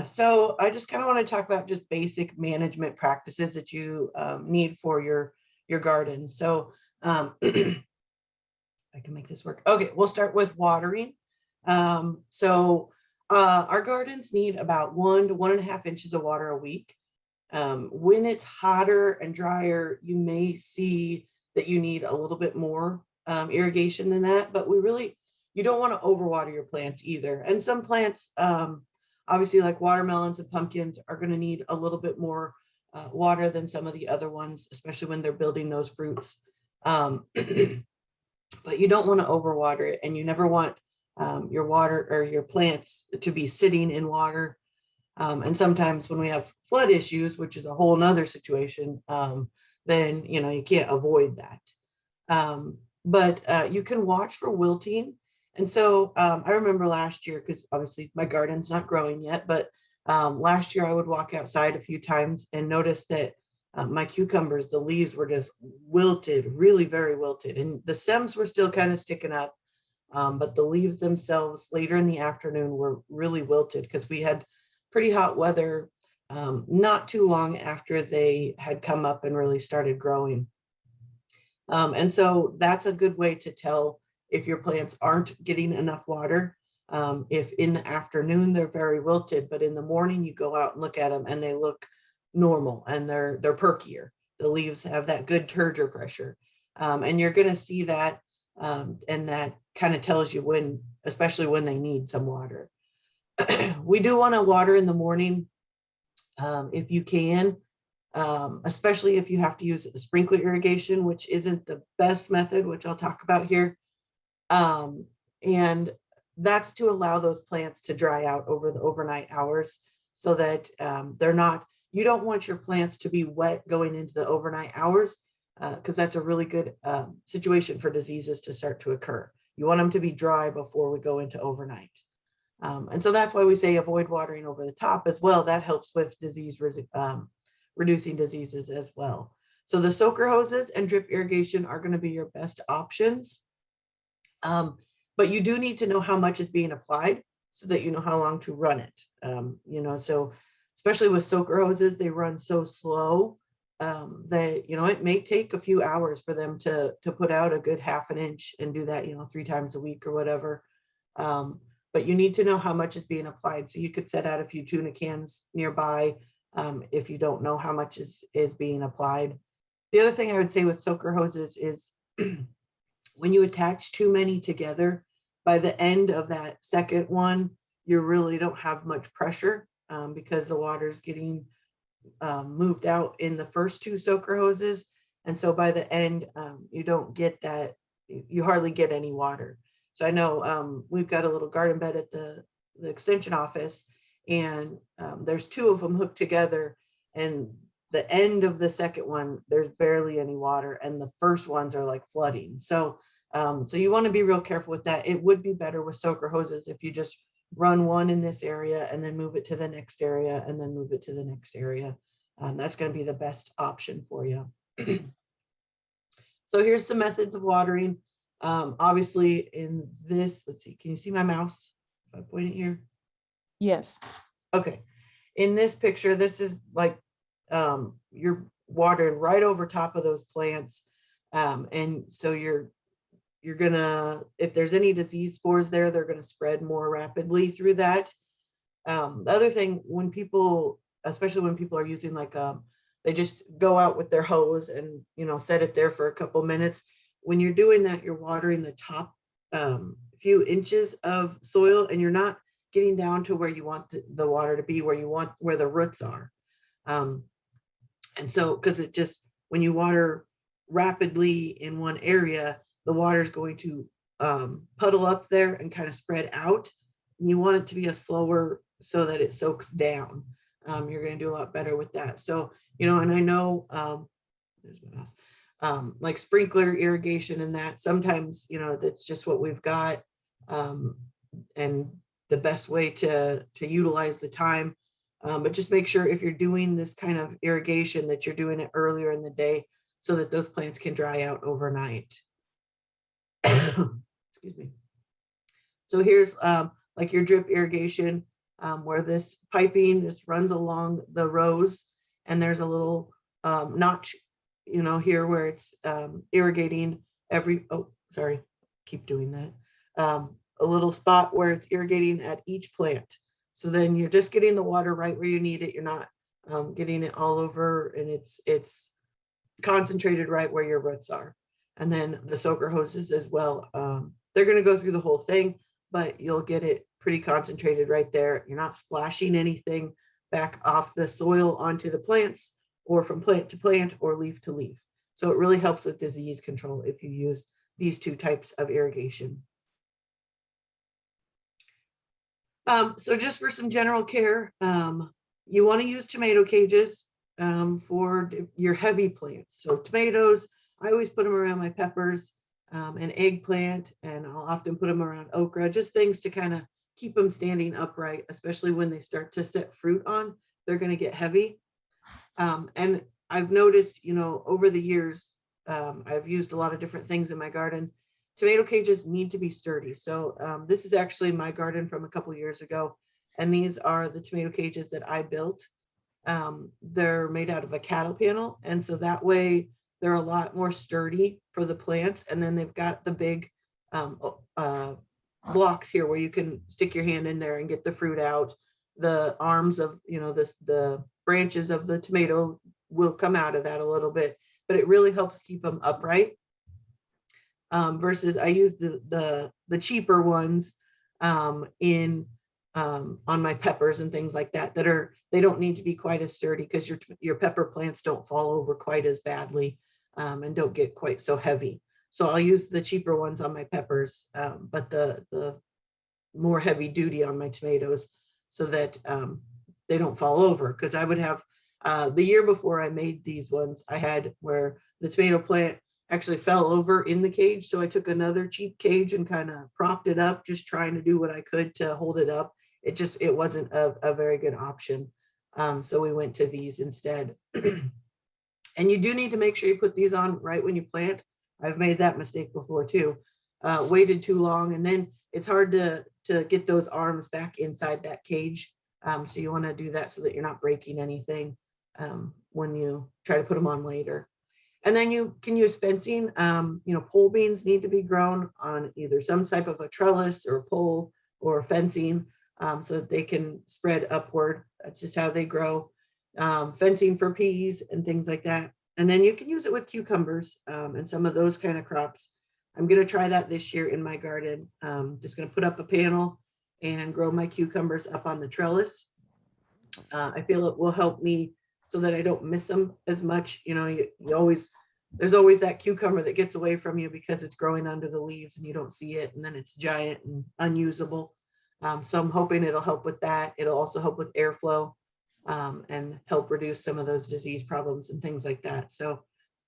Yeah, so I just kind of want to talk about just basic management practices that you need for your garden. So I can make this work. Okay, we'll start with watering. Our gardens need about 1 to 1.5 inches of water a week. When it's hotter and drier, you may see that you need a little bit more irrigation than that, but you don't want to overwater your plants either. And some plants, obviously like watermelons and pumpkins, are going to need a little bit more water than some of the other ones, especially when they're building those fruits. But you don't want to overwater it, and you never want your water or your plants to be sitting in water. And sometimes when we have flood issues, which is a whole nother situation, then you can't avoid that. But you can watch for wilting. And so I remember last year, because obviously my garden's not growing yet, but last year I would walk outside a few times and notice that my cucumbers, the leaves were just wilted, really very wilted, and the stems were still kind of sticking up, but the leaves themselves later in the afternoon were really wilted because we had pretty hot weather not too long after they had come up and really started growing. And so that's a good way to tell if your plants aren't getting enough water. If in the afternoon they're very wilted, but in the morning you go out and look at them and they look normal and they're perkier. The leaves have that good turgor pressure, and you're going to see that, and that kind of tells you when, especially when they need some water. We do want to water in the morning if you can, especially if you have to use sprinkler irrigation, which isn't the best method, which I'll talk about here. And that's to allow those plants to dry out over the overnight hours so that you don't want your plants to be wet going into the overnight hours, because that's a really good situation for diseases to start to occur. You want them to be dry before we go into overnight. And so that's why we say avoid watering over the top as well. That helps with reducing diseases as well. So the soaker hoses and drip irrigation are going to be your best options. But you do need to know how much is being applied so that you know how long to run it. So especially with soaker hoses, they run so slow that, it may take a few hours for them to put out a good 1/2 inch and do that, 3 times a week or whatever. But you need to know how much is being applied. So you could set out a few tuna cans nearby if you don't know how much is being applied. The other thing I would say with soaker hoses is when you attach too many together, by the end of that second one, you really don't have much pressure because the water is getting moved out in the first 2 soaker hoses. And so by the end, you don't get that, you hardly get any water. So I know we've got a little garden bed at the extension office, and there's 2 of them hooked together, and the end of the second one, there's barely any water, and the first ones are like flooding. So you want to be real careful with that. It would be better with soaker hoses if you just run one in this area and then move it to the next area and then move it to the next area. That's going to be the best option for you. So here's some methods of watering. Obviously in this, let's see, can you see my mouse if I point it here? Yes. Okay. In this picture, this is like you're watering right over top of those plants. And so you're gonna, if there's any disease spores there, they're gonna spread more rapidly through that. The other thing, when people, especially when people are using like they just go out with their hose and set it there for a couple minutes. When you're doing that, you're watering the top few inches of soil, and you're not getting down to where you want the water to be, where the roots are. And so, because it just, when you water rapidly in one area, the water is going to puddle up there and kind of spread out. And you want it to be a slower so that it soaks down. You're going to do a lot better with that. So, and I know there's my mouse. Like sprinkler irrigation and that, sometimes, that's just what we've got. And the best way to utilize the time. But just make sure if you're doing this kind of irrigation that you're doing it earlier in the day so that those plants can dry out overnight. Excuse me. So here's like your drip irrigation. where this piping just runs along the rows, and there's a little notch, here where it's irrigating every, oh, sorry, keep doing that. A little spot where it's irrigating at each plant. So then you're just getting the water right where you need it. You're not getting it all over, and it's concentrated right where your roots are. And then the soaker hoses as well. They're going to go through the whole thing, but you'll get it pretty concentrated right there. You're not splashing anything back off the soil onto the plants, or from plant to plant, or leaf to leaf. So it really helps with disease control if you use these two types of irrigation. So just for some general care, you want to use tomato cages for your heavy plants. So tomatoes, I always put them around my peppers, and eggplant, and I'll often put them around okra, just things to kind of keep them standing upright, especially when they start to set fruit on. They're going to get heavy. And I've noticed, over the years, I've used a lot of different things in my garden. Tomato cages need to be sturdy. So this is actually my garden from a couple years ago, and these are the tomato cages that I built. They're made out of a cattle panel, and so that way they're a lot more sturdy for the plants. And then they've got the big blocks here where you can stick your hand in there and get the fruit out. The arms of, the branches of the tomato will come out of that a little bit, but it really helps keep them upright. Versus I use the cheaper ones on my peppers and things like that, they don't need to be quite as sturdy, because your pepper plants don't fall over quite as badly, and don't get quite so heavy. So I'll use the cheaper ones on my peppers, but the more heavy duty on my tomatoes, so that they don't fall over. Because I would have, the year before I made these ones, I had where the tomato plant actually fell over in the cage. So I took another cheap cage and kind of propped it up, just trying to do what I could to hold it up. It wasn't a very good option. So we went to these instead. And you do need to make sure you put these on right when you plant. I've made that mistake before too. Waited too long, and then it's hard to get those arms back inside that cage. So you want to do that so that you're not breaking anything when you try to put them on later. And then you can use fencing. Pole beans need to be grown on either some type of a trellis or pole or fencing, so that they can spread upward. That's just how they grow. Fencing for peas and things like that. And then you can use it with cucumbers and some of those kind of crops. I'm going to try that this year in my garden. Just going to put up a panel and grow my cucumbers up on the trellis. I feel it will help me so that I don't miss them as much. There's always that cucumber that gets away from you because it's growing under the leaves and you don't see it, and then it's giant and unusable. So I'm hoping it'll help with that. It'll also help with airflow and help reduce some of those disease problems and things like that. So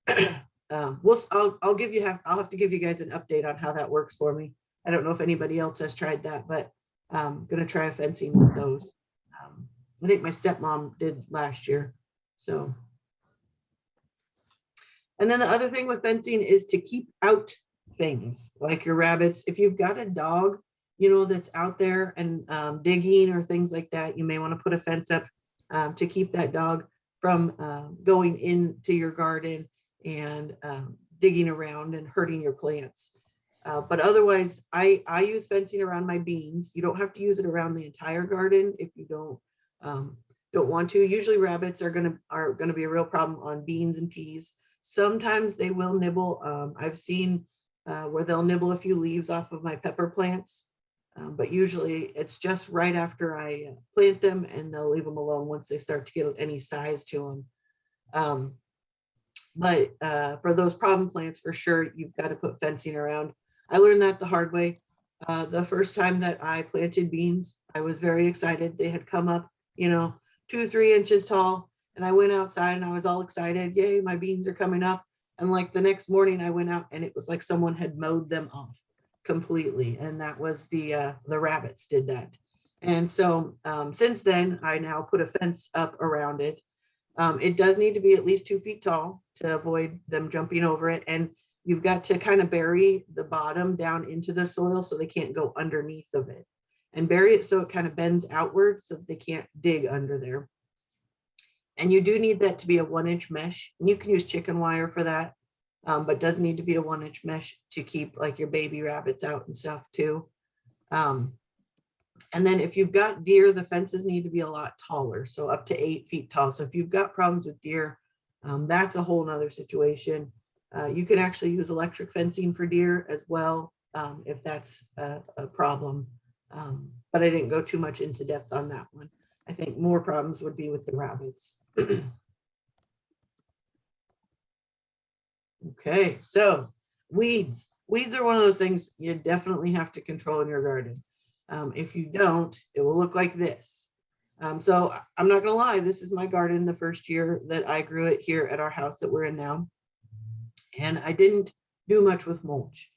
I'll have to give you guys an update on how that works for me. I don't know if anybody else has tried that, but I'm going to try fencing with those. I think my stepmom did last year. So, and then the other thing with fencing is to keep out things like your rabbits. If you've got a dog, that's out there and digging or things like that, you may want to put a fence up to keep that dog from going into your garden and digging around and hurting your plants. But otherwise, I use fencing around my beans. You don't have to use it around the entire garden if you don't want to. Usually rabbits are gonna be a real problem on beans and peas. Sometimes they will nibble. I've seen where they'll nibble a few leaves off of my pepper plants. But usually it's just right after I plant them, and they'll leave them alone once they start to get any size to them. But for those problem plants, for sure, you've got to put fencing around. I learned that the hard way. The first time that I planted beans, I was very excited. They had come up, 2-3 inches tall, and I went outside and I was all excited. Yay, my beans are coming up. And like the next morning I went out and it was like someone had mowed them off completely. And that was the rabbits did that. And so since then, I now put a fence up around it. It does need to be at least 2 feet tall to avoid them jumping over it. And you've got to kind of bury the bottom down into the soil so they can't go underneath of it. and bury it so it kind of bends outward so that they can't dig under there. And you do need that to be a 1-inch mesh. And you can use chicken wire for that, but does need to be a 1-inch mesh to keep like your baby rabbits out and stuff too. And then if you've got deer, the fences need to be a lot taller, so up to 8 feet tall. So if you've got problems with deer, that's a whole nother situation. You can actually use electric fencing for deer as well, if that's a problem. But I didn't go too much into depth on that one. I think more problems would be with the rabbits. Okay, so weeds. Weeds are one of those things you definitely have to control in your garden. If you don't, it will look like this. So I'm not gonna lie, this is my garden the first year that I grew it here at our house that we're in now. And I didn't do much with mulch.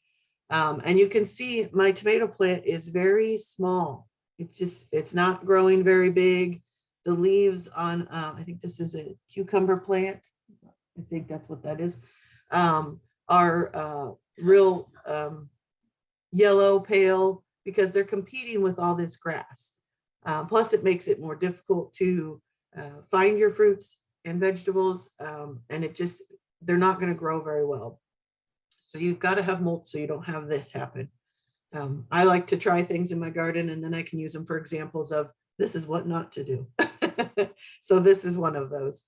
And you can see my tomato plant is very small. It's not growing very big. The leaves on, I think this is a cucumber plant. I think that's what that is, are real yellow, pale, because they're competing with all this grass. Plus it makes it more difficult to find your fruits and vegetables, and they're not going to grow very well. So you've got to have mulch so you don't have this happen. I like to try things in my garden, and then I can use them for examples of this is what not to do. So this is one of those.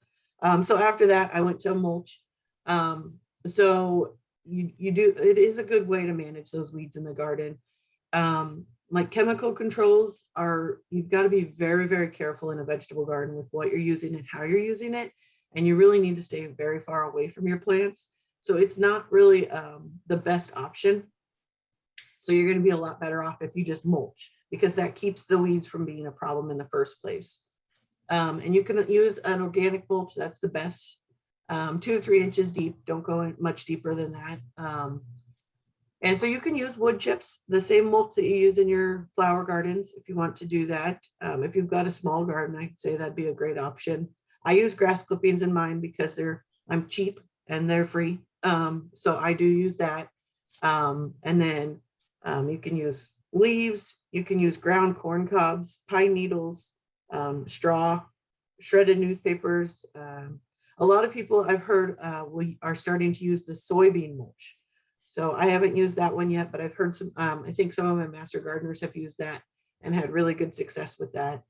So after that, I went to a mulch. So it is a good way to manage those weeds in the garden. Like chemical controls you've got to be very, very careful in a vegetable garden with what you're using and how you're using it. And you really need to stay very far away from your plants. So it's not really the best option. So you're going to be a lot better off if you just mulch, because that keeps the weeds from being a problem in the first place. And you can use an organic mulch. That's the best. 2 to 3 inches deep. Don't go much deeper than that. And so you can use wood chips, the same mulch that you use in your flower gardens if you want to do that. If you've got a small garden, I'd say that'd be a great option. I use grass clippings in mine because I'm cheap and they're free. So I do use that. And then you can use leaves, you can use ground corn cobs, pine needles, straw, shredded newspapers. A lot of people I've heard we are starting to use the soybean mulch. So I haven't used that one yet, but I've heard some, I think some of my master gardeners have used that and had really good success with that.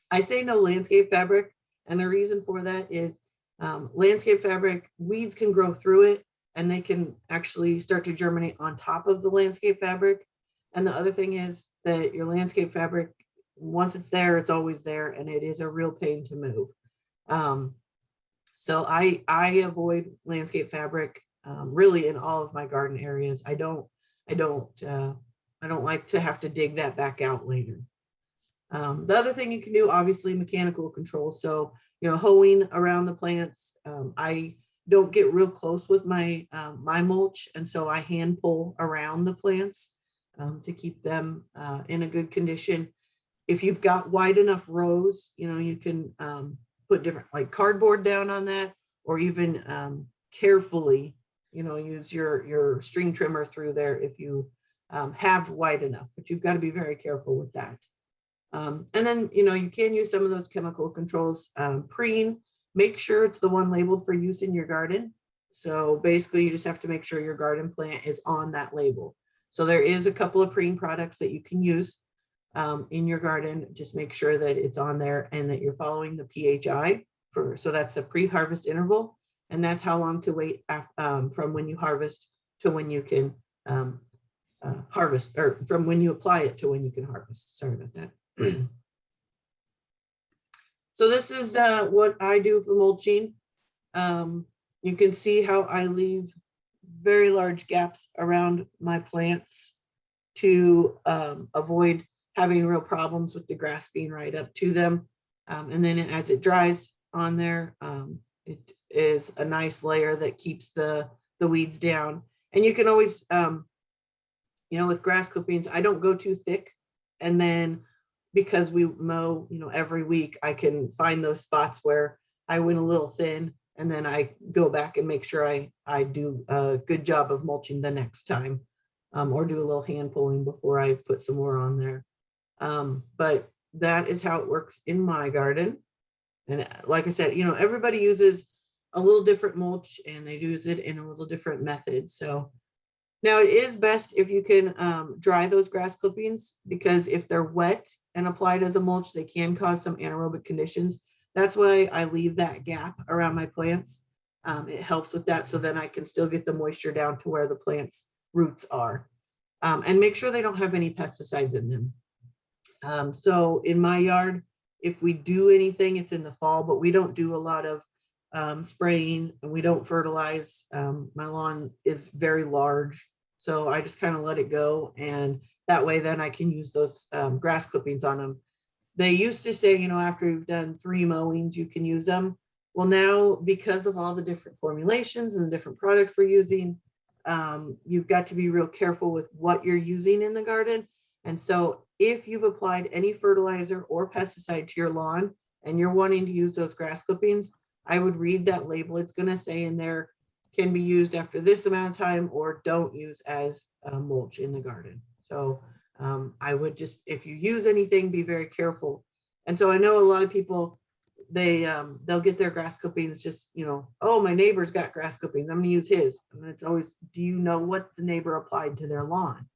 I say no landscape fabric. And the reason for that is landscape fabric, weeds can grow through it and they can actually start to germinate on top of the landscape fabric. And the other thing is that your landscape fabric, once it's there, it's always there, and it is a real pain to move. So I avoid landscape fabric really in all of my garden areas. I don't like to have to dig that back out later. The other thing you can do, obviously, mechanical control. So, hoeing around the plants. I don't get real close with my mulch, and so I hand pull around the plants to keep them in a good condition. If you've got wide enough rows, you can put different, like cardboard down on that, or even carefully, use your string trimmer through there if you have wide enough, but you've got to be very careful with that. And then, you can use some of those chemical controls. Preen, make sure it's the one labeled for use in your garden. So basically you just have to make sure your garden plant is on that label. So there is a couple of preen products that you can use in your garden. Just make sure that it's on there and that you're following the PHI so that's the pre-harvest interval. And that's how long to wait from when you harvest to when you can harvest, or from when you apply it to when you can harvest. Sorry about that. So this is what I do for mulching. You can see how I leave very large gaps around my plants to avoid having real problems with the grass being right up to them. And then as it dries on there, it is a nice layer that keeps the weeds down. And you can always, with grass clippings, I don't go too thick. And then because we mow, every week, I can find those spots where I went a little thin, and then I go back and make sure I do a good job of mulching the next time. or do a little hand pulling before I put some more on there. But that is how it works in my garden. And like I said, you know, everybody uses a little different mulch and they use it in a little different method. So now it is best if you can dry those grass clippings, because if they're wet and applied as a mulch, they can cause some anaerobic conditions. That's why I leave that gap around my plants. It helps with that, so then I can still get the moisture down to where the plant's roots are. And make sure they don't have any pesticides in them. So in my yard, if we do anything, it's in the fall, but we don't do a lot of spraying and we don't fertilize. My lawn is very large, so I just kind of let it go. And that way then I can use those grass clippings on them. They used to say, you know, after you've done 3 mowings, you can use them. Well, now, because of all the different formulations and the different products we're using, you've got to be real careful with what you're using in the garden. And so if you've applied any fertilizer or pesticide to your lawn and you're wanting to use those grass clippings, I would read that label. It's going to say in there, can be used after this amount of time, or don't use as mulch in the garden. So I would just, if you use anything, be very careful. And so I know a lot of people, they'll get their grass clippings just, you know, oh, my neighbor's got grass clippings, I'm gonna use his. And it's always, do you know what the neighbor applied to their lawn?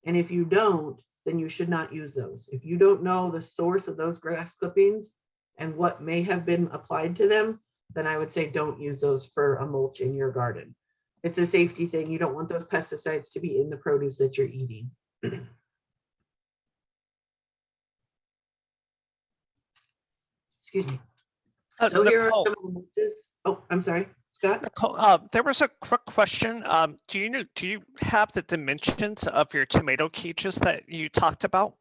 And if you don't, then you should not use those. If you don't know the source of those grass clippings and what may have been applied to them, then I would say don't use those for a mulch in your garden. It's a safety thing. You don't want those pesticides to be in the produce that you're eating. Excuse me. So here are some of the mulches. Oh, I'm sorry, Scott. Nicole, there was a quick question. Do you have the dimensions of your tomato cages that you talked about?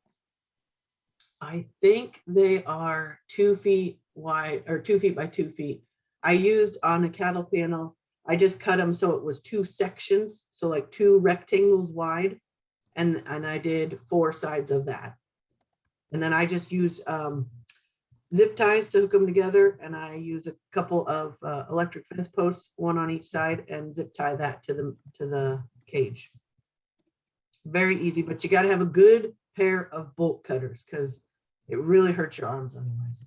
I think they are 2 feet wide, or 2 feet by 2 feet. I used on a cattle panel, I just cut them so it was 2 sections, so like 2 rectangles wide, and I did 4 sides of that. And then I just use zip ties to hook them together, and I use a couple of electric fence posts, 1 on each side, and zip tie that to the cage. Very easy, but you got to have a good pair of bolt cutters because it really hurts your arms otherwise.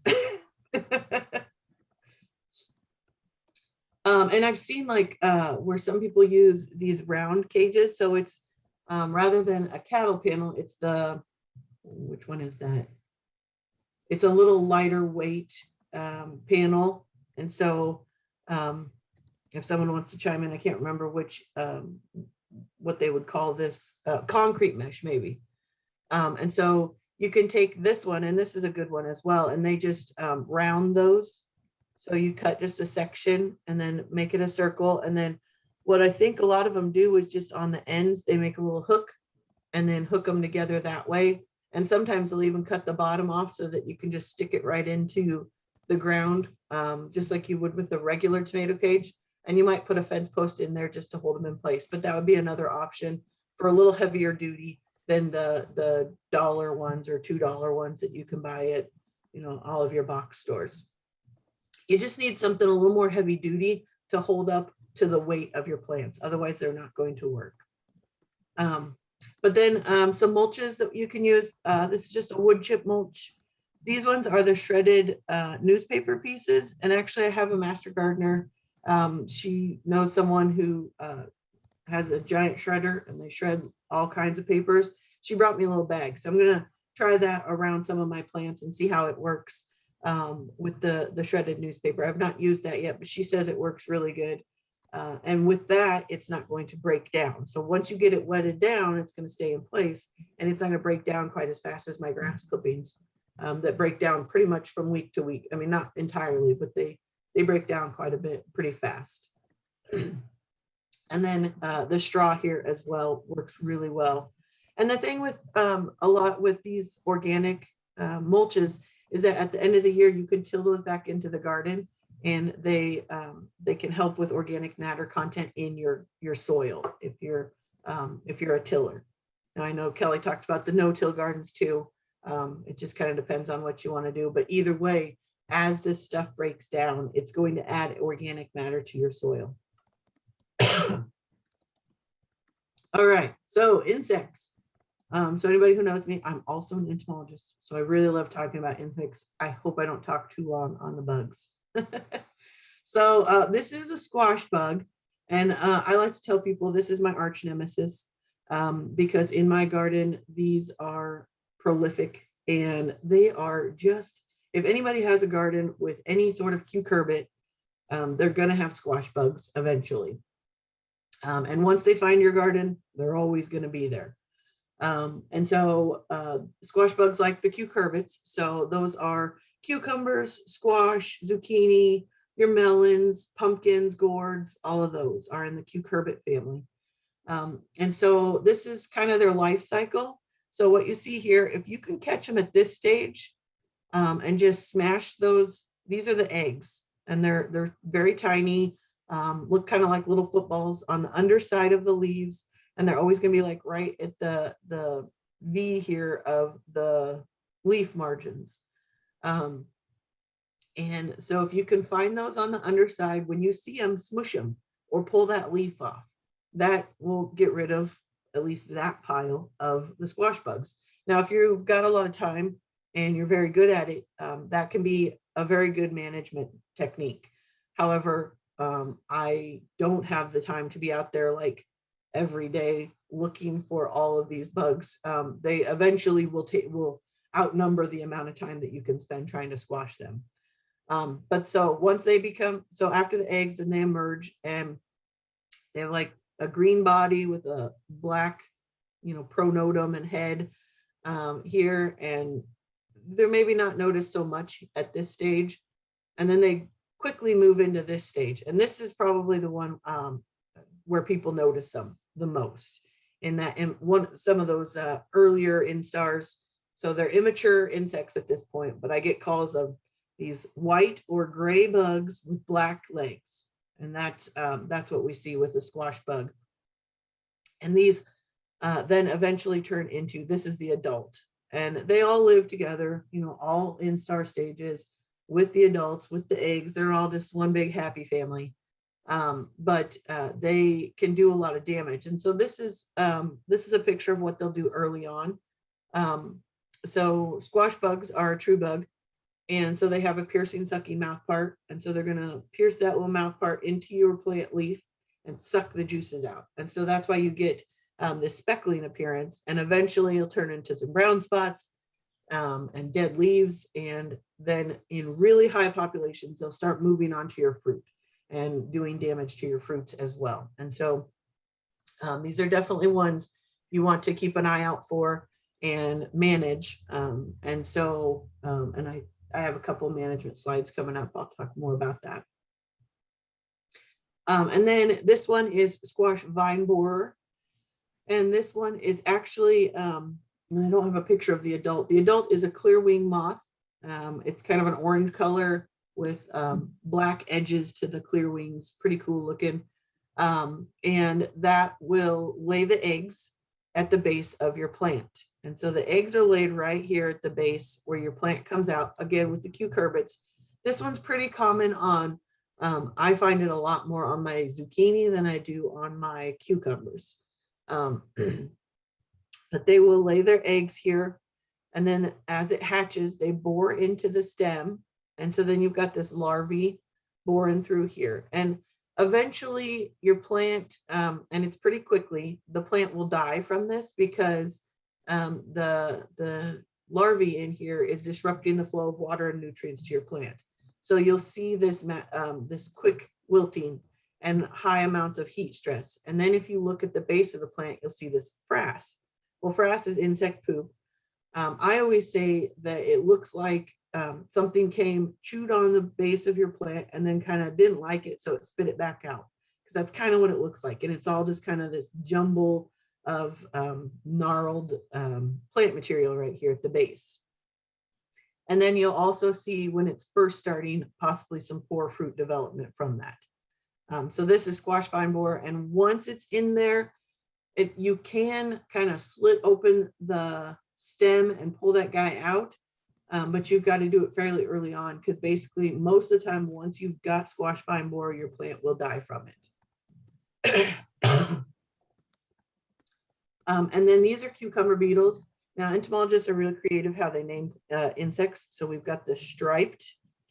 And I've seen like where some people use these round cages. So it's rather than a cattle panel, it's the, which one is that? It's a little lighter weight panel. And so if someone wants to chime in, I can't remember which, what they would call this, concrete mesh maybe. And so you can take this one, and this is a good one as well, and they just round those. So you cut just a section and then make it a circle. And then what I think a lot of them do is just on the ends, they make a little hook and then hook them together that way. And sometimes they'll even cut the bottom off so that you can just stick it right into the ground, just like you would with a regular tomato cage. And you might put a fence post in there just to hold them in place. But that would be another option for a little heavier duty than the $1 ones or $2 ones that you can buy at, you know, all of your box stores. You just need something a little more heavy duty to hold up to the weight of your plants. Otherwise, they're not going to work. But then some mulches that you can use. This is just a wood chip mulch. These ones are the shredded newspaper pieces. And actually, I have a master gardener. She knows someone who has a giant shredder, and they shred all kinds of papers. She brought me a little bag. So I'm going to try that around some of my plants and see how it works with the shredded newspaper. I've not used that yet, but she says it works really good. And with that, it's not going to break down. So once you get it wetted down, it's going to stay in place, and it's not going to break down quite as fast as my grass clippings that break down pretty much from week to week. I mean, not entirely, but they break down quite a bit pretty fast. And then the straw here as well works really well. And the thing with a lot with these organic mulches is that at the end of the year, you can till those back into the garden, and they can help with organic matter content in your soil if you're a tiller. Now I know Kelly talked about the no-till gardens too. It just kind of depends on what you want to do, but either way, as this stuff breaks down, it's going to add organic matter to your soil. All right, so insects. So anybody who knows me, I'm also an entomologist. So I really love talking about insects. I hope I don't talk too long on the bugs. So this is a squash bug. And I like to tell people this is my arch nemesis because in my garden, these are prolific and they are just, if anybody has a garden with any sort of cucurbit, they're going to have squash bugs eventually. And once they find your garden, they're always going to be there. And so squash bugs like the cucurbits. So those are cucumbers, squash, zucchini, your melons, pumpkins, gourds, all of those are in the cucurbit family. And so this is kind of their life cycle. So what you see here, if you can catch them at this stage and just smash those, these are the eggs and they're very tiny, look kind of like little footballs on the underside of the leaves. And they're always going to be like right at the V here of the leaf margins. And so if you can find those on the underside, when you see them, smush them or pull that leaf off. That will get rid of at least that pile of the squash bugs. Now, if you've got a lot of time and you're very good at it, that can be a very good management technique. However, I don't have the time to be out there like every day looking for all of these bugs. They eventually will outnumber the amount of time that you can spend trying to squash them. But so once they become, so after the eggs, then they emerge and they have like a green body with a black, pronotum and head here. And they're maybe not noticed so much at this stage. And then they quickly move into this stage. And this is probably the one where people notice them the most in that some of those earlier instars. So they're immature insects at this point, but I get calls of these white or gray bugs with black legs. And that's what we see with the squash bug. And these then eventually turn into, this is the adult. And they all live together, all in star stages with the adults, with the eggs. They're all just one big happy family. But they can do a lot of damage. And so this is a picture of what they'll do early on. So squash bugs are a true bug. And so they have a piercing, sucking mouth part. And so they're going to pierce that little mouth part into your plant leaf and suck the juices out. And so that's why you get this speckling appearance. And eventually it'll turn into some brown spots and dead leaves. And then in really high populations, they'll start moving onto your fruit and doing damage to your fruits as well. And so these are definitely ones you want to keep an eye out for and manage. And so, and I have a couple of management slides coming up. I'll talk more about that. And then this one is squash vine borer. And this one is actually, I don't have a picture of the adult. The adult is a clear wing moth. It's kind of an orange color with black edges to the clear wings, pretty cool looking. And that will lay the eggs at the base of your plant. And so the eggs are laid right here at the base where your plant comes out, again with the cucurbits. This one's pretty common on, I find it a lot more on my zucchini than I do on my cucumbers. But they will lay their eggs here. And then as it hatches, they bore into the stem. And so then you've got this larvae boring through here. And eventually your plant, and it's pretty quickly, the plant will die from this because the larvae in here is disrupting the flow of water and nutrients to your plant. So you'll see this, this quick wilting and high amounts of heat stress. And then if you look at the base of the plant, you'll see this frass. Well, frass is insect poop. I always say that it looks like something came, chewed on the base of your plant and then kind of didn't like it, so it spit it back out, because that's kind of what it looks like. And it's all just kind of this jumble of gnarled plant material right here at the base. And then you'll also see when it's first starting, possibly some poor fruit development from that. So this is squash vine borer, and once it's in there, you can kind of slit open the stem and pull that guy out. But you've got to do it fairly early on, because basically most of the time, once you've got squash vine borer, your plant will die from it. And then these are cucumber beetles. Now, entomologists are really creative how they name insects. So we've got the striped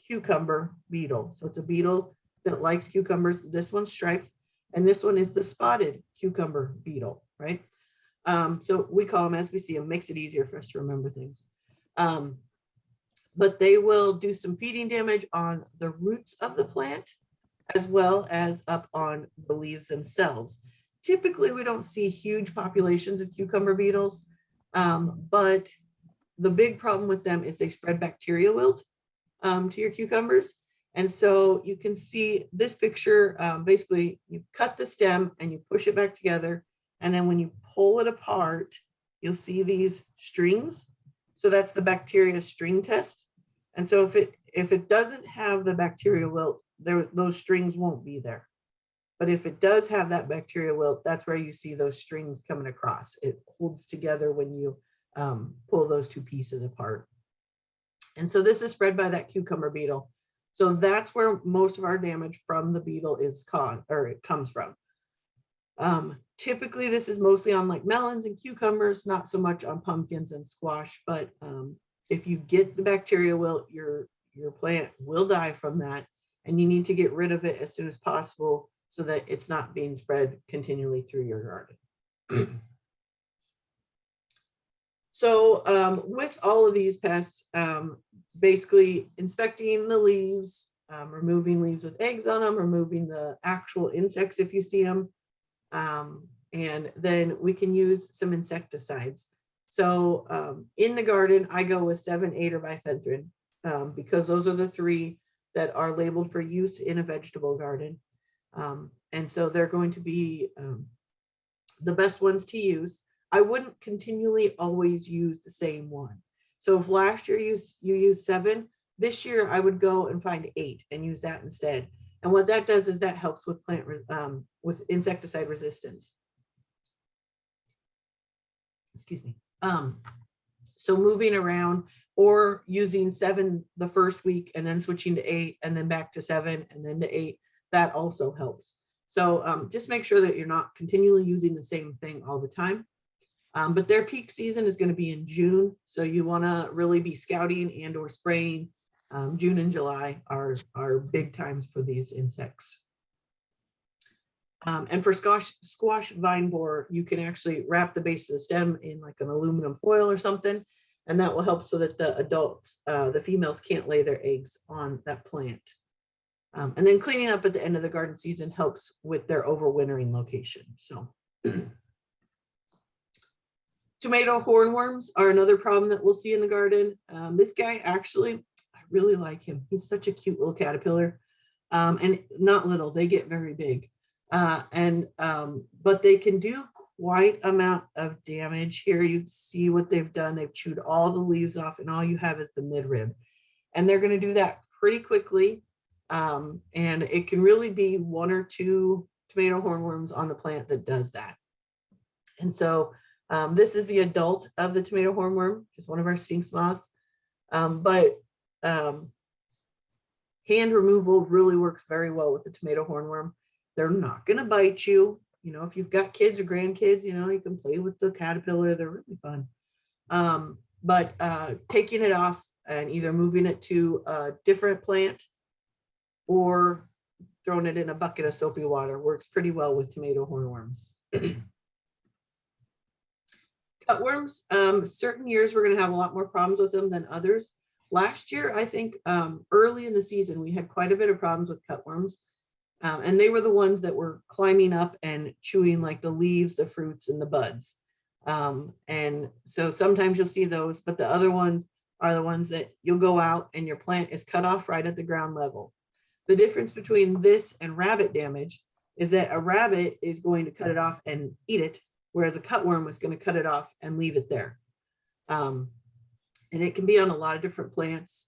cucumber beetle. So it's a beetle that likes cucumbers. This one's striped, and this one is the spotted cucumber beetle, right? So we call them as we see them, makes it easier for us to remember things. But they will do some feeding damage on the roots of the plant, as well as up on the leaves themselves. Typically, we don't see huge populations of cucumber beetles, but the big problem with them is they spread bacterial wilt to your cucumbers. And so you can see this picture, basically you cut the stem and you push it back together. And then when you pull it apart, you'll see these strings. So that's the bacteria string test. And so if it doesn't have the bacterial wilt, those strings won't be there. But if it does have that bacterial wilt, that's where you see those strings coming across. It holds together when you pull those two pieces apart. And so this is spread by that cucumber beetle. So that's where most of our damage from the beetle is caused, or it comes from. Typically, this is mostly on like melons and cucumbers, not so much on pumpkins and squash. But if you get the bacterial wilt, your plant will die from that, and you need to get rid of it as soon as possible so that it's not being spread continually through your garden. So with all of these pests, basically inspecting the leaves, removing leaves with eggs on them, removing the actual insects if you see them, and then we can use some insecticides. So in the garden, I go with 7-8 or bifenthrin because those are the 3 that are labeled for use in a vegetable garden. And so they're going to be the best ones to use. I wouldn't continually always use the same one. So if last year you used 7, this year I would go and find 8 and use that instead. And what that does is that helps with with insecticide resistance. Excuse me. So moving around or using 7 the first week and then switching to 8 and then back to 7 and then to 8, that also helps. So just make sure that you're not continually using the same thing all the time. But their peak season is going to be in June. So you want to really be scouting and or spraying. June and July are big times for these insects. And for squash vine borer, you can actually wrap the base of the stem in like an aluminum foil or something. And that will help so that the adults, the females, can't lay their eggs on that plant. And then cleaning up at the end of the garden season helps with their overwintering location. So tomato hornworms are another problem that we'll see in the garden. This guy, actually, I really like him. He's such a cute little caterpillar. And not little, they get very big. But they can do quite amount of damage. Here you see what they've done. They've chewed all the leaves off and all you have is the midrib. And they're going to do that pretty quickly. And it can really be 1 or 2 tomato hornworms on the plant that does that. And so this is the adult of the tomato hornworm, just one of our sphinx moths. Hand removal really works very well with the tomato hornworm. They're not going to bite you. You know, if you've got kids or grandkids, you know, you can play with the caterpillar. They're really fun. But taking it off and either moving it to a different plant or throwing it in a bucket of soapy water works pretty well with tomato hornworms. Cutworms, certain years we're going to have a lot more problems with them than others. Last year, I think early in the season, we had quite a bit of problems with cutworms. And they were the ones that were climbing up and chewing like the leaves, the fruits, and the buds. And so sometimes you'll see those, but the other ones are the ones that you'll go out and your plant is cut off right at the ground level. The difference between this and rabbit damage is that a rabbit is going to cut it off and eat it, whereas a cutworm is going to cut it off and leave it there. And it can be on a lot of different plants,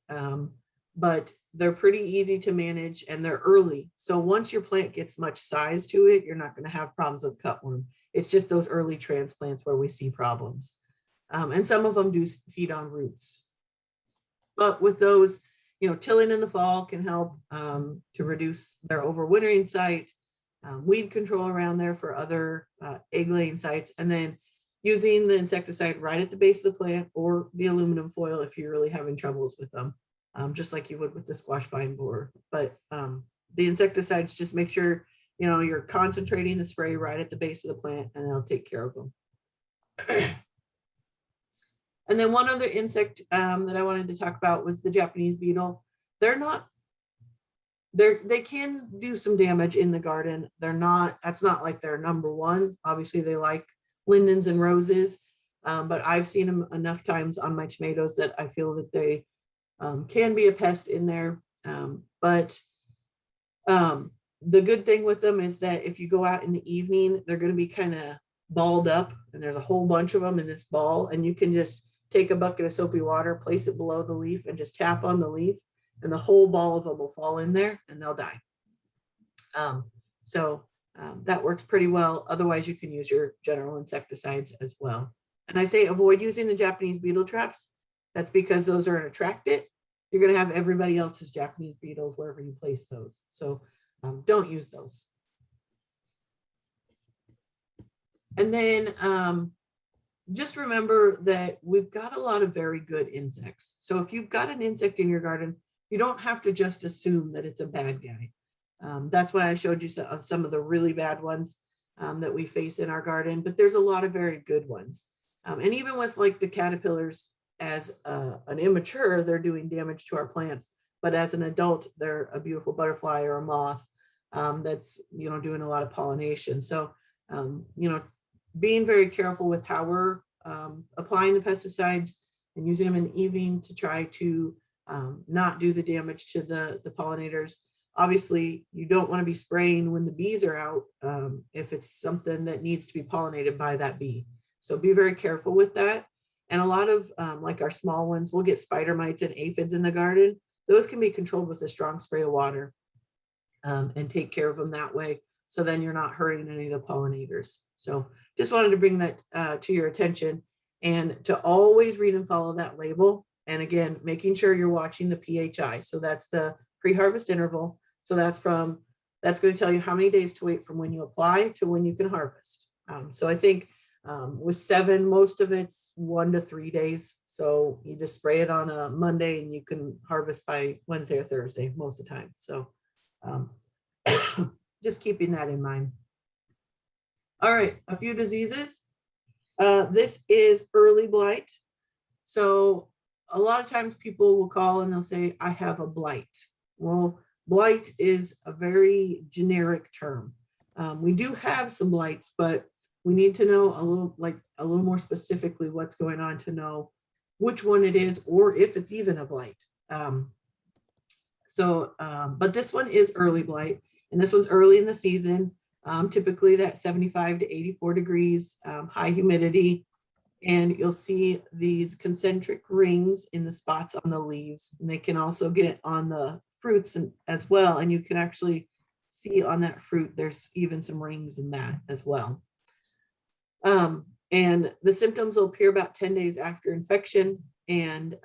but they're pretty easy to manage and they're early. So once your plant gets much size to it, you're not going to have problems with cutworm. It's just those early transplants where we see problems. And some of them do feed on roots. But with those, you know, tilling in the fall can help to reduce their overwintering site, weed control around there for other egg laying sites. And then using the insecticide right at the base of the plant or the aluminum foil if you're really having troubles with them, just like you would with the squash vine borer. But the insecticides, just make sure, you know, you're concentrating the spray right at the base of the plant and it'll take care of them. And then one other insect that I wanted to talk about was the Japanese beetle. They can do some damage in the garden. That's not like their number one. Obviously they like lindens and roses, but I've seen them enough times on my tomatoes that I feel that they can be a pest in there. But the good thing with them is that if you go out in the evening, they're going to be kind of balled up, and there's a whole bunch of them in this ball, and you can just take a bucket of soapy water, place it below the leaf, and just tap on the leaf, and the whole ball of them will fall in there and they'll die. That works pretty well. Otherwise, you can use your general insecticides as well. And I say avoid using the Japanese beetle traps. That's because those are an attractant. You're going to have everybody else's Japanese beetles wherever you place those. So don't use those. And then just remember that we've got a lot of very good insects. So if you've got an insect in your garden, you don't have to just assume that it's a bad guy. That's why I showed you some of the really bad ones that we face in our garden, but there's a lot of very good ones. And even with like the caterpillars, as an immature, they're doing damage to our plants, but as an adult, they're a beautiful butterfly or a moth that's, you know, doing a lot of pollination. So, you know, being very careful with how we're applying the pesticides and using them in the evening to try to not do the damage to the pollinators. Obviously, you don't want to be spraying when the bees are out if it's something that needs to be pollinated by that bee. So be very careful with that. And a lot of like our small ones, we'll get spider mites and aphids in the garden. Those can be controlled with a strong spray of water and take care of them that way. So then you're not hurting any of the pollinators. So just wanted to bring that to your attention, and to always read and follow that label. And again, making sure you're watching the PHI. So that's the pre-harvest interval. So that's going to tell you how many days to wait from when you apply to when you can harvest. So I think with 7, most of it's 1 to 3 days. So you just spray it on a Monday and you can harvest by Wednesday or Thursday most of the time. So just keeping that in mind. All right, a few diseases. This is early blight. So a lot of times people will call and they'll say, I have a blight. Well, blight is a very generic term. We do have some blights, but we need to know a little more specifically what's going on to know which one it is, or if it's even a blight. But this one is early blight, and this one's early in the season. Typically that 75 to 84 degrees, high humidity, and you'll see these concentric rings in the spots on the leaves, and they can also get on the fruits as well. And you can actually see on that fruit, there's even some rings in that as well. And the symptoms will appear about 10 days after infection, and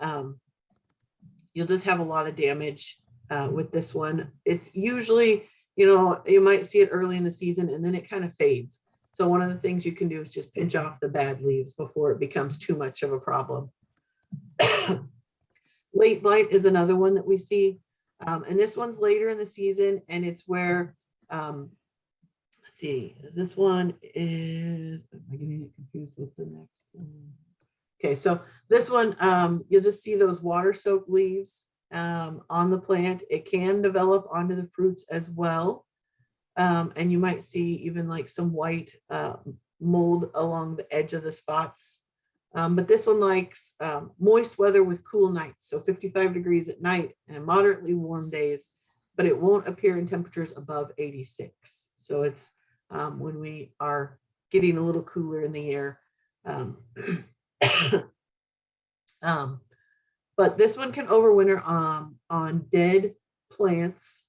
you'll just have a lot of damage with this one. It's usually, you know, you might see it early in the season and then it kind of fades. So one of the things you can do is just pinch off the bad leaves before it becomes too much of a problem. Late blight is another one that we see. And this one's later in the season, and it's where, let's see, this one is, am I getting it confused with the next one? Okay, so this one, you'll just see those water-soaked leaves on the plant. It can develop onto the fruits as well. And you might see even like some white mold along the edge of the spots. But this one likes moist weather with cool nights, so 55 degrees at night and moderately warm days, but it won't appear in temperatures above 86. So it's when we are getting a little cooler in the air. But this one can overwinter on dead plants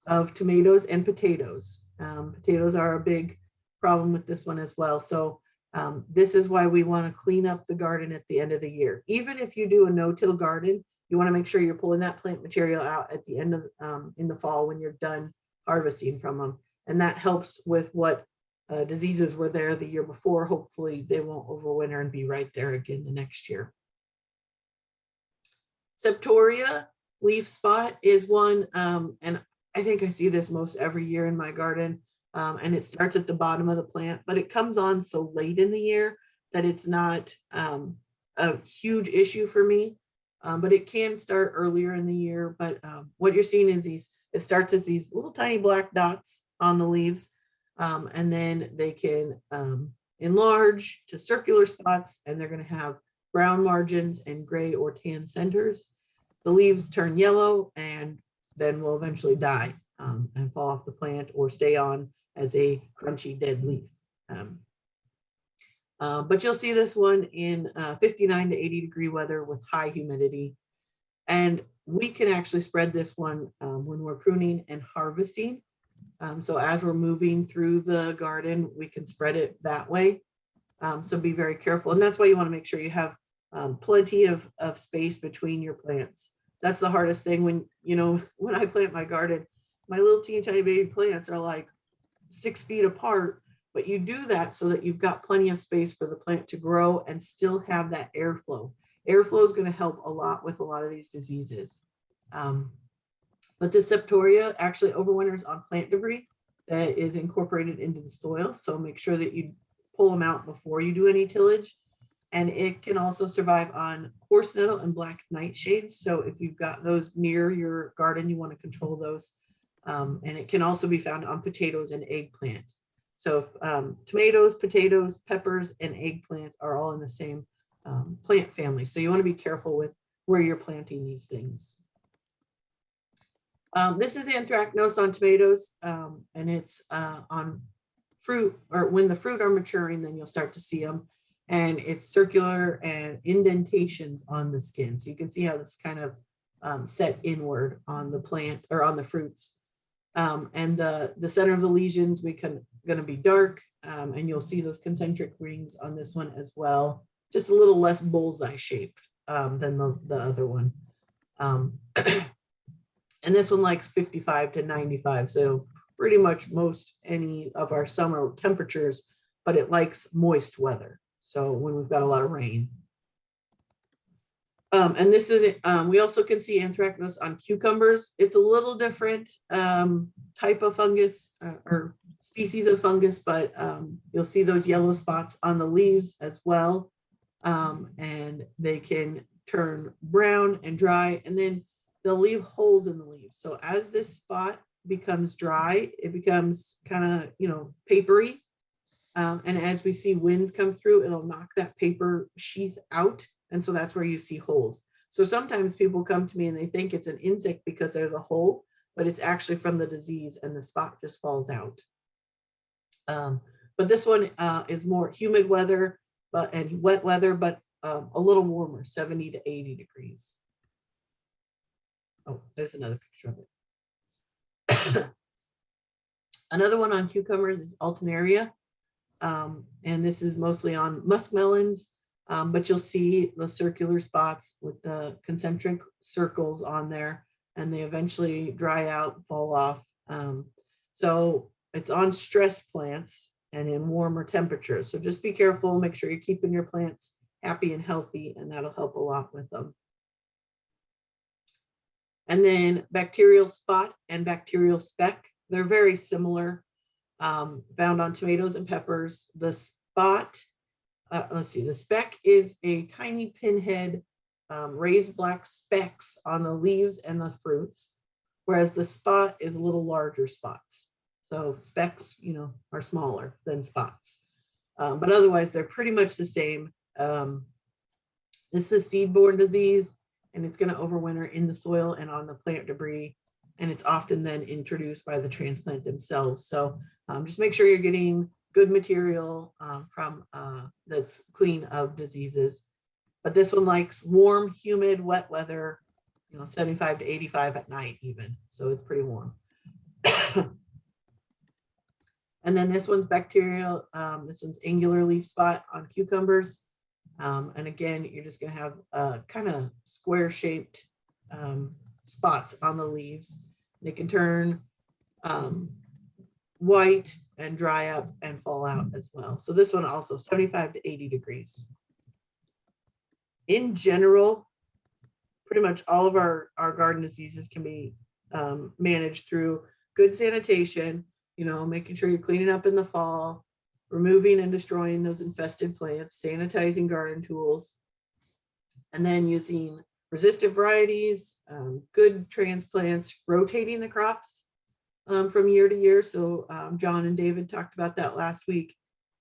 of tomatoes and potatoes. Potatoes are a big problem with this one as well. So this is why we want to clean up the garden at the end of the year. Even if you do a no-till garden, you want to make sure you're pulling that plant material out at the end of in the fall when you're done harvesting from them. And that helps with what diseases were there the year before. Hopefully they won't overwinter and be right there again the next year. Septoria leaf spot is one, and I think I see this most every year in my garden, and it starts at the bottom of the plant, but it comes on so late in the year that it's not a huge issue for me, but it can start earlier in the year. But what you're seeing is it starts as these little tiny black dots on the leaves, and then they can enlarge to circular spots, and they're going to have brown margins and gray or tan centers. The leaves turn yellow and then will eventually die and fall off the plant or stay on as a crunchy dead leaf. But you'll see this one in 59 to 80 degree weather with high humidity. And we can actually spread this one when we're pruning and harvesting. So as we're moving through the garden, we can spread it that way. So be very careful. And that's why you want to make sure you have plenty of space between your plants. That's the hardest thing when, when I plant my garden, my little teeny tiny baby plants are like 6 feet apart, but you do that so that you've got plenty of space for the plant to grow and still have that airflow. Airflow is going to help a lot with a lot of these diseases. But the Septoria actually overwinters on plant debris that is incorporated into the soil. So make sure that you pull them out before you do any tillage. And it can also survive on horse nettle and black nightshades. So if you've got those near your garden, you want to control those. And it can also be found on potatoes and eggplant. So tomatoes, potatoes, peppers, and eggplant are all in the same plant family. So you want to be careful with where you're planting these things. This is anthracnose on tomatoes, and it's on fruit, or when the fruit are maturing, then you'll start to see them. And it's circular and indentations on the skin. So you can see how this kind of set inward on the plant or on the fruits. And the center of the lesions going to be dark, and you'll see those concentric rings on this one as well. Just a little less bullseye shaped than the other one. And this one likes 55 to 95. So pretty much most any of our summer temperatures, but it likes moist weather. So when we've got a lot of rain. And this is, we also can see anthracnose on cucumbers. It's a little different type of fungus or species of fungus, but you'll see those yellow spots on the leaves as well. And they can turn brown and dry, and then they'll leave holes in the leaves. So as this spot becomes dry, it becomes kind of, papery. And as we see winds come through, it'll knock that paper sheath out. And so that's where you see holes. So sometimes people come to me and they think it's an insect because there's a hole, but it's actually from the disease and the spot just falls out. But this one is more humid weather and wet weather, but a little warmer, 70 to 80 degrees. Oh, there's another picture of it. Another one on cucumbers is alternaria. And this is mostly on muskmelons, but you'll see the circular spots with the concentric circles on there, and they eventually dry out, fall off. So it's on stressed plants and in warmer temperatures. So just be careful, make sure you're keeping your plants happy and healthy, and that'll help a lot with them. And then bacterial spot and bacterial speck, they're very similar. Found on tomatoes and peppers. The spot, the speck is a tiny pinhead, raised black specks on the leaves and the fruits, whereas the spot is a little larger spots. So specks, are smaller than spots, but otherwise they're pretty much the same. This is seed-borne disease, and it's going to overwinter in the soil and on the plant debris. And it's often then introduced by the transplant themselves. So just make sure you're getting good material from that's clean of diseases. But this one likes warm, humid, wet weather, 75 to 85 at night even. So it's pretty warm. And then this one's bacterial. This one's angular leaf spot on cucumbers. And again, you're just going to have kind of square shaped spots on the leaves. They can turn white and dry up and fall out as well. So this one also 75 to 80 degrees. In general, pretty much all of our garden diseases can be managed through good sanitation, you know, making sure you're cleaning up in the fall, removing and destroying those infested plants, sanitizing garden tools, and then using resistant varieties, good transplants, rotating the crops from year to year. So John and David talked about that last week.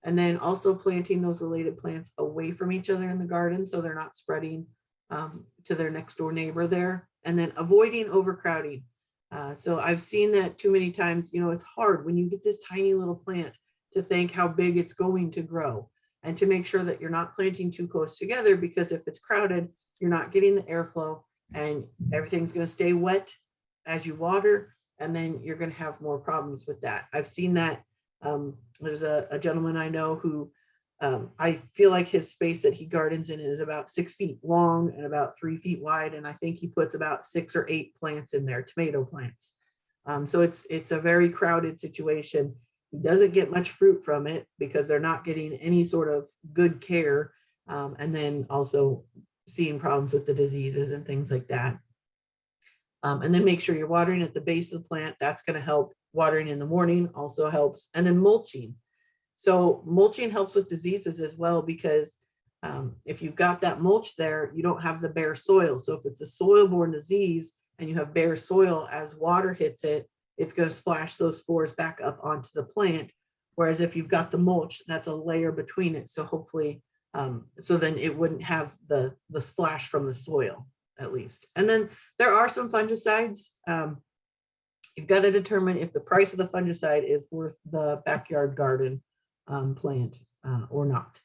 And then also planting those related plants away from each other in the garden so they're not spreading to their next door neighbor there. And then avoiding overcrowding. So I've seen that too many times. You know, it's hard when you get this tiny little plant to think how big it's going to grow and to make sure that you're not planting too close together, because if it's crowded, you're not getting the airflow and everything's going to stay wet as you water, and then you're going to have more problems with that. I've seen that. There's a gentleman I know who I feel like his space that he gardens in is about 6 feet long and about 3 feet wide, and I think he puts about 6 or 8 plants in there, tomato plants. So it's a very crowded situation. He doesn't get much fruit from it because they're not getting any sort of good care, and then also seeing problems with the diseases and things like that. And then make sure you're watering at the base of the plant. That's going to help. Watering in the morning also helps. And then mulching. So mulching helps with diseases as well, because if you've got that mulch there, you don't have the bare soil. So if it's a soil-borne disease and you have bare soil, as water hits it, it's going to splash those spores back up onto the plant. Whereas if you've got the mulch, that's a layer between it. So hopefully, so then it wouldn't have the splash from the soil, at least. And then there are some fungicides. You've got to determine if the price of the fungicide is worth the backyard garden plant or not.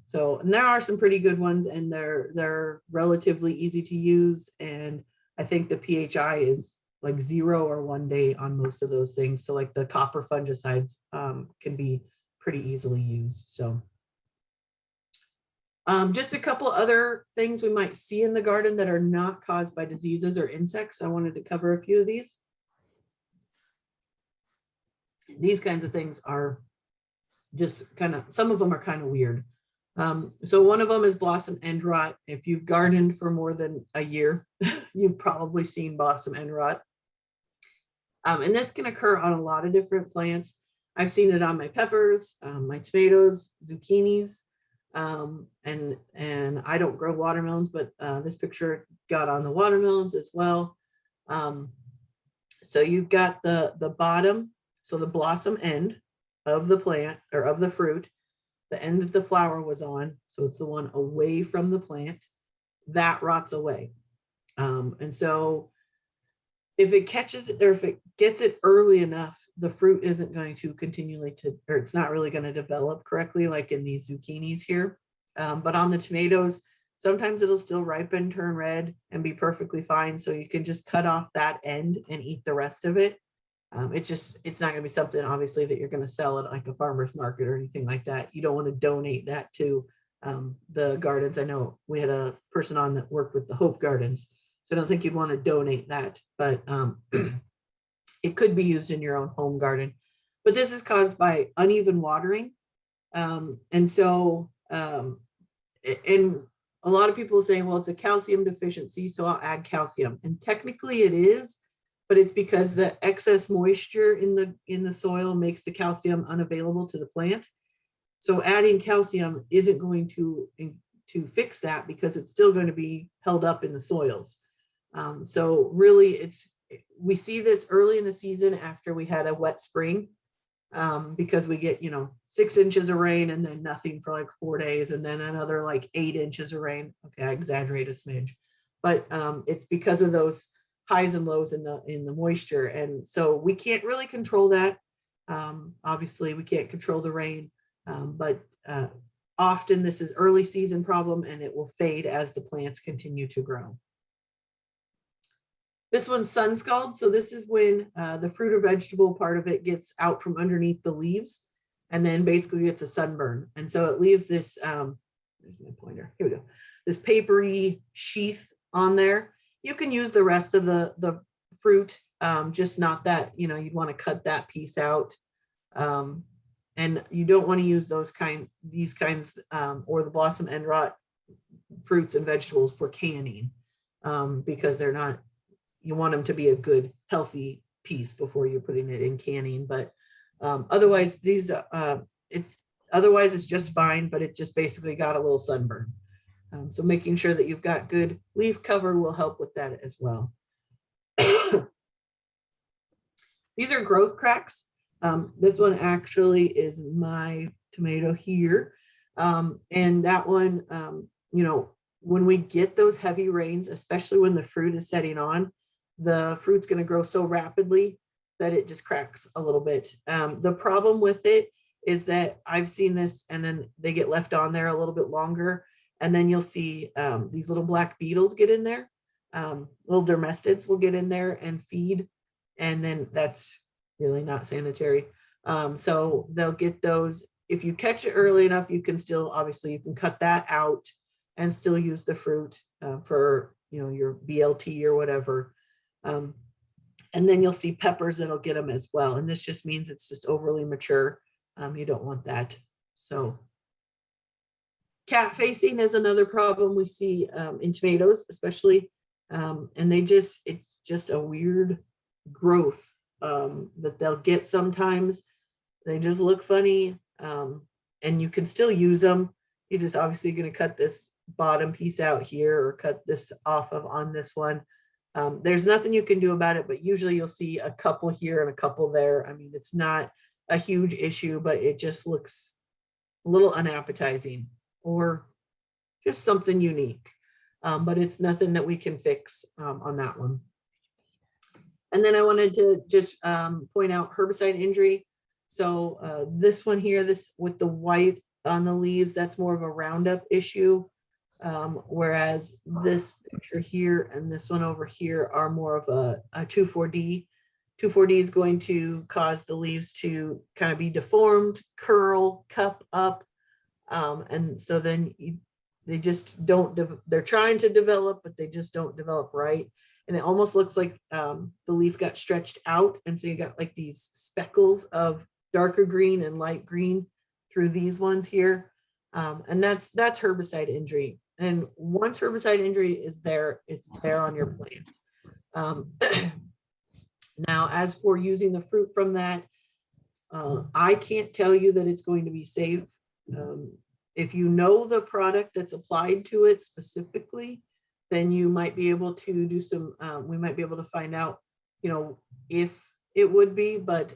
So, and there are some pretty good ones, and they're relatively easy to use. And I think the PHI is like 0 or 1 day on most of those things. So like the copper fungicides can be pretty easily used. So just a couple other things we might see in the garden that are not caused by diseases or insects. I wanted to cover a few of these. These kinds of things are just kind of, some of them are kind of weird. So one of them is blossom end rot. If you've gardened for more than a year, you've probably seen blossom end rot. And this can occur on a lot of different plants. I've seen it on my peppers, my tomatoes, zucchinis, and I don't grow watermelons, but this picture got on the watermelons as well. So you've got the bottom, so the blossom end of the plant or of the fruit, the end that the flower was on, so it's the one away from the plant, that rots away. And so if it catches it, or if it gets it early enough, the fruit isn't going to continually to, or it's not really going to develop correctly, like in these zucchinis here. But on the tomatoes, sometimes it'll still ripen, turn red, and be perfectly fine. So you can just cut off that end and eat the rest of it. It's not going to be something, obviously, that you're going to sell at like a farmer's market or anything like that. You don't want to donate that to the gardens. I know we had a person on that worked with the Hope Gardens, so I don't think you'd want to donate that, but it could be used in your own home garden. But this is caused by uneven watering. And so, and a lot of people say, well, it's a calcium deficiency, so I'll add calcium. And technically it is, but it's because the excess moisture in the soil makes the calcium unavailable to the plant. So adding calcium isn't going to fix that, because it's still going to be held up in the soils. So really, we see this early in the season after we had a wet spring, because we get 6 inches of rain and then nothing for like 4 days, and then another like 8 inches of rain. Okay, I exaggerate a smidge, but it's because of those highs and lows in the moisture. And so we can't really control that. Obviously we can't control the rain, but often this is early season problem, and it will fade as the plants continue to grow. This one's SUNSCALD. So this is when the fruit or vegetable part of it gets out from underneath the leaves, and then basically it's a sunburn. And so it leaves this, there's my pointer, here we go, this papery sheath on there. You can use the rest of the fruit, just not that, you'd want to cut that piece out. And you don't want to use these kinds, or the blossom end rot fruits and vegetables for canning, because they're not, you want them to be a good, healthy piece before you're putting it in canning. But otherwise, it's just fine, but it just basically got a little sunburn. So making sure that you've got good leaf cover will help with that as well. These are growth cracks. This one actually is my tomato here. And that one, when we get those heavy rains, especially when the fruit is setting on, the fruit's going to grow so rapidly that it just cracks a little bit. The problem with it is that I've seen this, and then they get left on there a little bit longer, and then you'll see these little black beetles get in there. Little dermestids will get in there and feed, and then that's really not sanitary. So they'll get those. If you catch it early enough, you can still, obviously you can cut that out and still use the fruit for, your BLT or whatever. And then you'll see peppers that'll get them as well. And this just means it's just overly mature. You don't want that. So cat facing is another problem we see in tomatoes, especially. And it's just a weird growth that they'll get sometimes. They just look funny, and you can still use them. You're just obviously going to cut this bottom piece out here, or cut this off of on this one. There's nothing you can do about it, but usually you'll see a couple here and a couple there. I mean, it's not a huge issue, but it just looks a little unappetizing or just something unique. But it's nothing that we can fix on that one. And then I wanted to just point out herbicide injury. So this one here, this with the white on the leaves, that's more of a Roundup issue. Whereas this picture here and this one over here are more of a 2,4-D. 2,4-D is going to cause the leaves to kind of be deformed, curl, cup up. And so then they just don't, they're trying to develop, but they just don't develop right. And it almost looks like the leaf got stretched out. And so you got like these speckles of darker green and light green through these ones here. And that's herbicide injury. And once herbicide injury is there, it's there on your plant. Now, as for using the fruit from that, I can't tell you that it's going to be safe. If you know the product that's applied to it specifically, then you might be able to do some, we might be able to find out, if it would be, but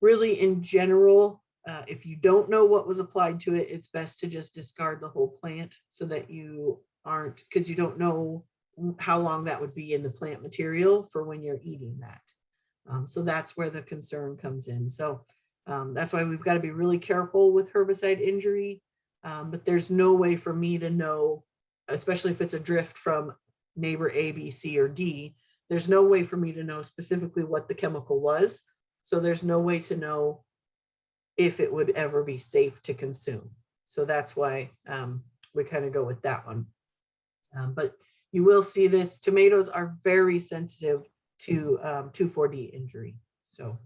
really in general, if you don't know what was applied to it, it's best to just discard the whole plant so that you aren't, because you don't know how long that would be in the plant material for when you're eating that. So that's where the concern comes in. So that's why we've got to be really careful with herbicide injury. But there's no way for me to know, especially if it's a drift from neighbor A, B, C, or D, there's no way for me to know specifically what the chemical was. So there's no way to know if it would ever be safe to consume. So that's why we kind of go with that one. But you will see this, tomatoes are very sensitive to 2,4-D injury. So.